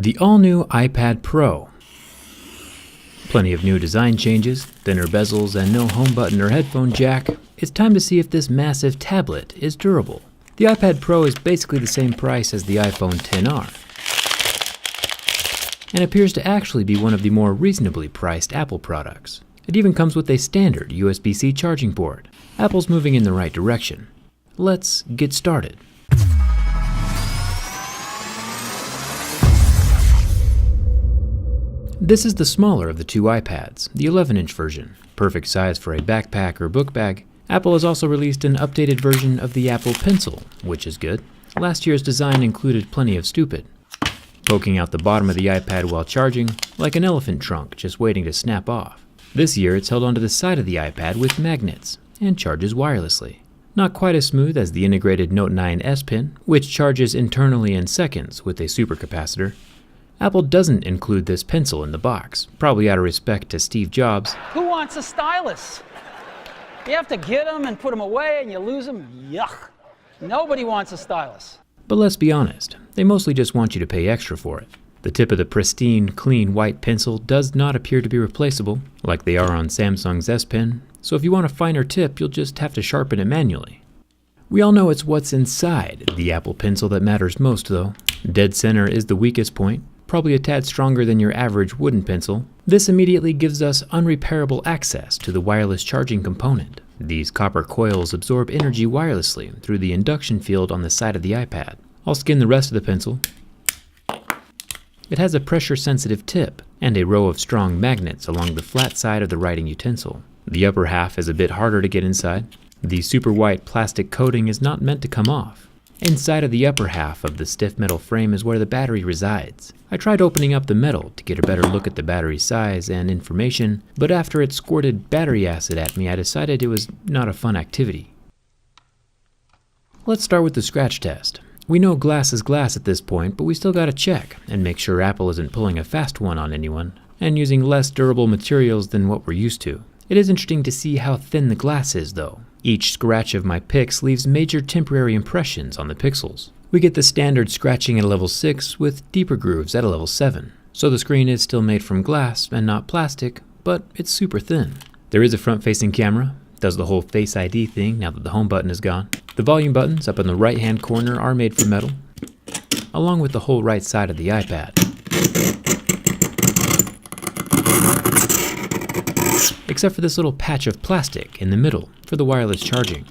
The all-new iPad Pro. Plenty of new design changes, thinner bezels, and no home button or headphone jack. It's time to see if this massive tablet is durable. The iPad Pro is basically the same price as the iPhone XR, and appears to actually be one of the more reasonably priced Apple products. It even comes with a standard USB-C charging port. Apple's moving in the right direction. Let's get started. This is the smaller of the two iPads, the 11-inch version, perfect size for a backpack or book bag. Apple has also released an updated version of the Apple Pencil, which is good. Last year's design included plenty of stupid. Poking out the bottom of the iPad while charging, like an elephant trunk just waiting to snap off. This year it's held onto the side of the iPad with magnets, and charges wirelessly. Not quite as smooth as the integrated Note 9 S Pen, which charges internally in seconds with a supercapacitor. Apple doesn't include this pencil in the box, probably out of respect to Steve Jobs. Who wants a stylus? You have to get them and put them away and you lose them. Yuck. Nobody wants a stylus. But let's be honest, they mostly just want you to pay extra for it. The tip of the pristine, clean white pencil does not appear to be replaceable, like they are on Samsung's S Pen, so if you want a finer tip, you'll just have to sharpen it manually. We all know it's what's inside the Apple Pencil that matters most though. Dead center is the weakest point, probably a tad stronger than your average wooden pencil. This immediately gives us unrepairable access to the wireless charging component. These copper coils absorb energy wirelessly through the induction field on the side of the iPad. I'll skin the rest of the pencil. It has a pressure-sensitive tip and a row of strong magnets along the flat side of the writing utensil. The upper half is a bit harder to get inside. The super white plastic coating is not meant to come off. Inside of the upper half of the stiff metal frame is where the battery resides. I tried opening up the metal to get a better look at the battery size and information, but after it squirted battery acid at me, I decided it was not a fun activity. Let's start with the scratch test. We know glass is glass at this point, but we still gotta check and make sure Apple isn't pulling a fast one on anyone and using less durable materials than what we're used to. It is interesting to see how thin the glass is though. Each scratch of my pix leaves major temporary impressions on the pixels. We get the standard scratching at a level 6 with deeper grooves at a level 7. So the screen is still made from glass and not plastic, but it's super thin. There is a front-facing camera, does the whole Face ID thing now that the home button is gone. The volume buttons up in the right-hand corner are made from metal, along with the whole right side of the iPad. Except for this little patch of plastic in the middle for the wireless charging.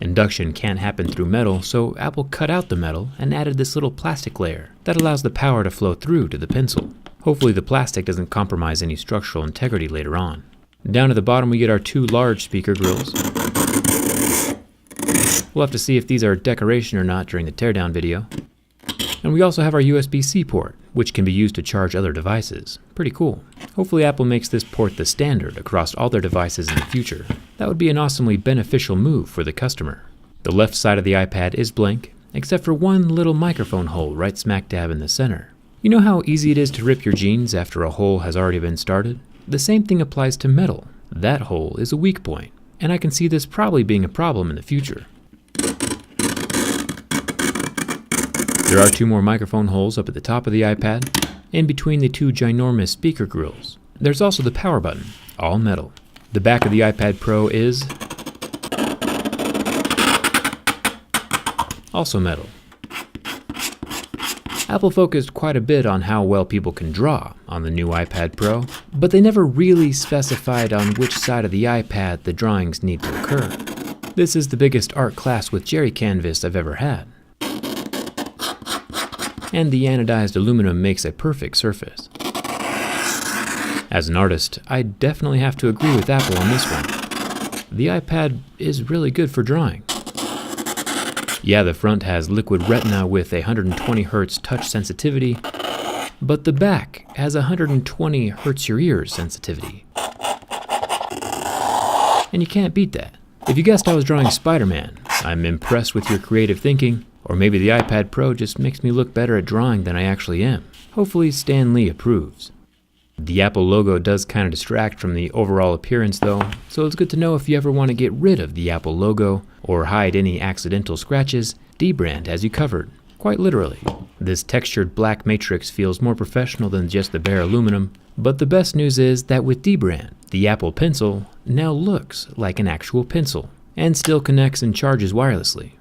Induction can't happen through metal, so Apple cut out the metal and added this little plastic layer that allows the power to flow through to the pencil. Hopefully the plastic doesn't compromise any structural integrity later on. Down at the bottom we get our two large speaker grills. We'll have to see if these are decoration or not during the teardown video. And we also have our USB-C port, which can be used to charge other devices. Pretty cool. Hopefully Apple makes this port the standard across all their devices in the future. That would be an awesomely beneficial move for the customer. The left side of the iPad is blank, except for one little microphone hole right smack dab in the center. You know how easy it is to rip your jeans after a hole has already been started? The same thing applies to metal. That hole is a weak point, and I can see this probably being a problem in the future. There are two more microphone holes up at the top of the iPad, in between the two ginormous speaker grills. There's also the power button, all metal. The back of the iPad Pro is also metal. Apple focused quite a bit on how well people can draw on the new iPad Pro, but they never really specified on which side of the iPad the drawings need to occur. This is the biggest art class with Jerry Canvas I've ever had. And the anodized aluminum makes a perfect surface. As an artist, I definitely have to agree with Apple on this one. The iPad is really good for drawing. Yeah, the front has liquid retina with 120 Hz touch sensitivity, but the back has 120 Hz your ears sensitivity. And you can't beat that. If you guessed I was drawing Spider-Man, I'm impressed with your creative thinking. Or maybe the iPad Pro just makes me look better at drawing than I actually am. Hopefully Stan Lee approves. The Apple logo does kind of distract from the overall appearance though, so it's good to know if you ever want to get rid of the Apple logo or hide any accidental scratches, dbrand has you covered. Quite literally. This textured black matrix feels more professional than just the bare aluminum, but the best news is that with dbrand, the Apple Pencil now looks like an actual pencil, and still connects and charges wirelessly.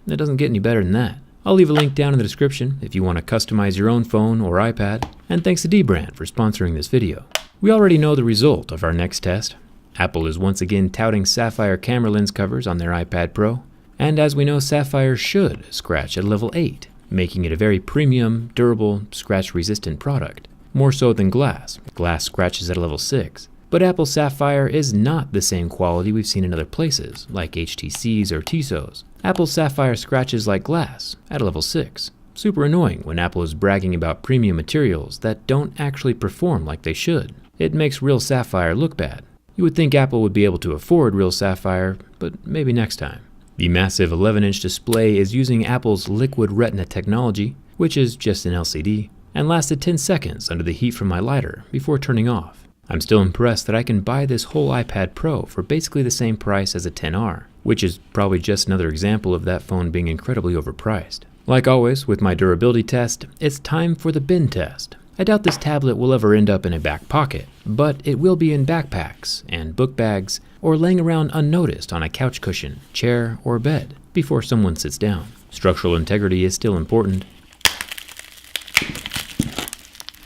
It doesn't get any better than that. I'll leave a link down in the description if you want to customize your own phone or iPad, and thanks to dbrand for sponsoring this video. We already know the result of our next test. Apple is once again touting sapphire camera lens covers on their iPad Pro, and as we know, sapphire should scratch at level 8, making it a very premium, durable, scratch-resistant product. More so than glass. Glass scratches at a level 6. But Apple Sapphire is not the same quality we've seen in other places, like HTC's or Tissot's. Apple Sapphire scratches like glass, at a level 6. Super annoying when Apple is bragging about premium materials that don't actually perform like they should. It makes real sapphire look bad. You would think Apple would be able to afford real sapphire, but maybe next time. The massive 11-inch display is using Apple's Liquid Retina technology, which is just an LCD, and lasted 10 seconds under the heat from my lighter before turning off. I'm still impressed that I can buy this whole iPad Pro for basically the same price as a XR, which is probably just another example of that phone being incredibly overpriced. Like always with my durability test, it's time for the bin test. I doubt this tablet will ever end up in a back pocket, but it will be in backpacks and book bags or laying around unnoticed on a couch cushion, chair, or bed before someone sits down. Structural integrity is still important.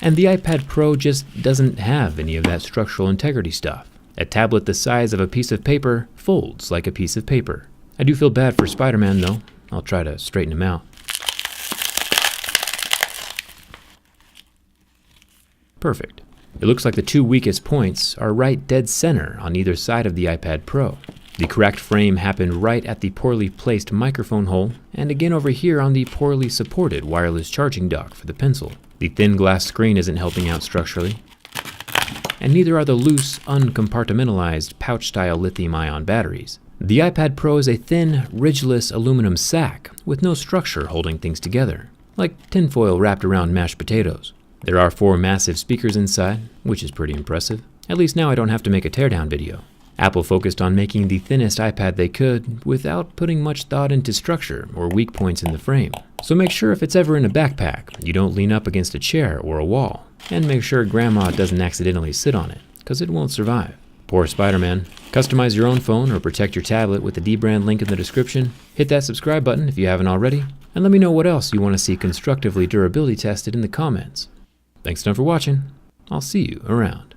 And the iPad Pro just doesn't have any of that structural integrity stuff. A tablet the size of a piece of paper folds like a piece of paper. I do feel bad for Spider-Man though. I'll try to straighten him out. Perfect. It looks like the two weakest points are right dead center on either side of the iPad Pro. The cracked frame happened right at the poorly placed microphone hole, and again over here on the poorly supported wireless charging dock for the pencil. The thin glass screen isn't helping out structurally, and neither are the loose, uncompartmentalized pouch-style lithium-ion batteries. The iPad Pro is a thin, ridgeless aluminum sack with no structure holding things together, like tinfoil wrapped around mashed potatoes. There are 4 massive speakers inside, which is pretty impressive. At least now I don't have to make a teardown video. Apple focused on making the thinnest iPad they could without putting much thought into structure or weak points in the frame. So make sure if it's ever in a backpack, you don't lean up against a chair or a wall. And make sure grandma doesn't accidentally sit on it, because it won't survive. Poor Spider-Man. Customize your own phone or protect your tablet with the dbrand link in the description. Hit that subscribe button if you haven't already. And let me know what else you want to see constructively durability tested in the comments. Thanks a ton for watching. I'll see you around.